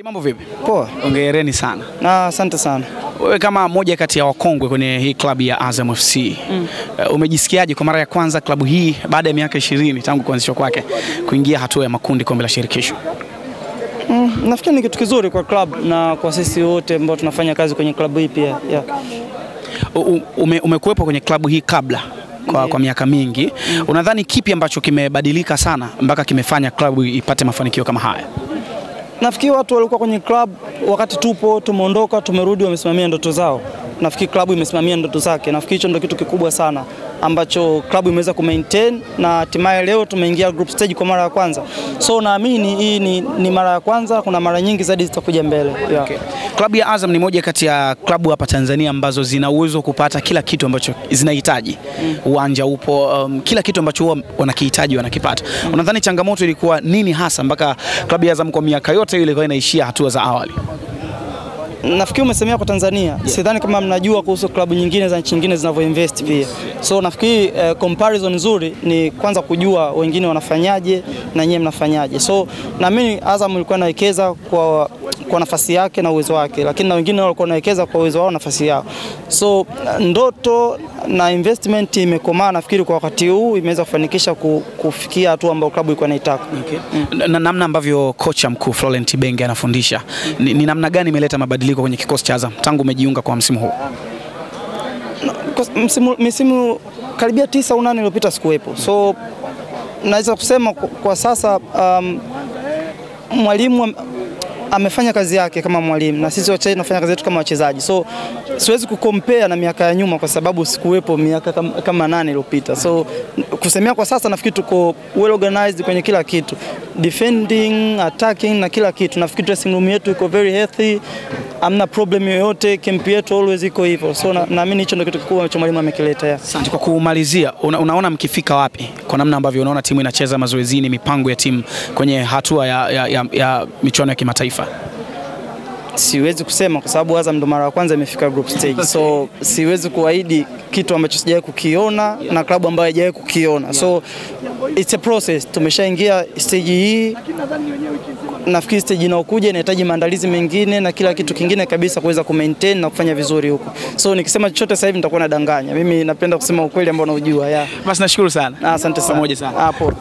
Mambo vipi? Poa. Hongereni sana. Na asante sana. Wewe kama moja kati ya wakongwe kwenye hii klabu ya Azam FC, umejisikiaje kwa mara ya kwanza klabu hii baada ya miaka 20 tangu kuanzishwa kwake kuingia hatua ya makundi kombe la shirikisho? Nafikiri ni kitu kizuri kwa klabu na kwa sisi wote ambao tunafanya kazi kwenye klabu hii pia. Yeah. Umekuwepo kwenye klabu hii kabla kwa miaka mingi. Unadhani kipi ambacho kimebadilika sana mpaka kimefanya klabu ipate mafanikio kama haya? Nafikiri watu walikuwa kwenye club wakati tupo, tumeondoka, tumerudi, wamesimamia ndoto zao. Nafikiri klabu imesimamia ndoto zake. Nafikiri hicho ndio kitu kikubwa sana ambacho klabu imeweza kumaintain na hatimaye leo tumeingia group stage kwa mara ya kwanza. So naamini hii ni mara ya kwanza, kuna mara nyingi zaidi zitakuja mbele. Yeah. Okay. Klabu ya Azam ni moja kati ya klabu hapa Tanzania ambazo zina uwezo kupata kila kitu ambacho zinahitaji. Uwanja upo, kila kitu ambacho wanakihitaji wanakipata. Unadhani changamoto ilikuwa nini hasa mpaka klabu ya Azam kwa miaka yote ile ilikuwa inaishia hatua za awali? Nafikiri umesemea kwa Tanzania. Sidhani kama mnajua kuhusu klabu nyingine za nchi nyingine zinavyoinvest pia. So nafikiri comparison nzuri ni kwanza kujua wengine wanafanyaje na nyinyi mnafanyaje. So naamini Azam ilikuwa inawekeza kwa nafasi yake na uwezo wake, lakini na wengine walikuwa wanawekeza kwa uwezo wao na nafasi yao. So ndoto na investment imekomaa, nafikiri kwa wakati huu imeweza kufanikisha kufikia hatua ambayo klabu ilikuwa inaitaka. Okay. Na namna ambavyo kocha mkuu Florent Ibenge anafundisha, ni namna gani imeleta mabadiliko kwenye kikosi cha Azam tangu umejiunga kwa msimu huu? Msimu karibia 9 au 8 iliyopita sikuwepo. So naweza kusema kwa sasa mwalimu amefanya kazi yake kama mwalimu na sisi wachezaji tunafanya kazi yetu kama wachezaji. So siwezi kukompare na miaka ya nyuma kwa sababu sikuwepo miaka kama 8 iliyopita. So kusemea kwa sasa nafikiri tuko well organized kwenye kila kitu. Defending, attacking na kila kitu. Nafikiri dressing room yetu iko very healthy. Hamna problem yoyote, camp yetu always iko hivyo. So naamini hicho ndio kitu kikubwa ambacho mwalimu amekileta. Asante. Kwa kumalizia, unaona mkifika wapi kwa namna ambavyo unaona timu inacheza mazoezini, mipango ya timu kwenye hatua ya michuano ya kimataifa? Siwezi kusema kwa sababu Azam ndo mara ya kwanza imefika group stage. So siwezi kuahidi kitu ambacho sijawahi kukiona na klabu ambayo haijawahi kukiona. So it's a process. Tumeshaingia stage hii. Nafikiri stage inayokuja inahitaji maandalizi mengine na kila kitu kingine kabisa kuweza kumaintain na kufanya vizuri huko. So nikisema chochote sasa hivi nitakuwa nadanganya. Mimi napenda kusema ukweli ambao naujua. Basi nashukuru sana. Asante sana. Pamoja sana. Hapo.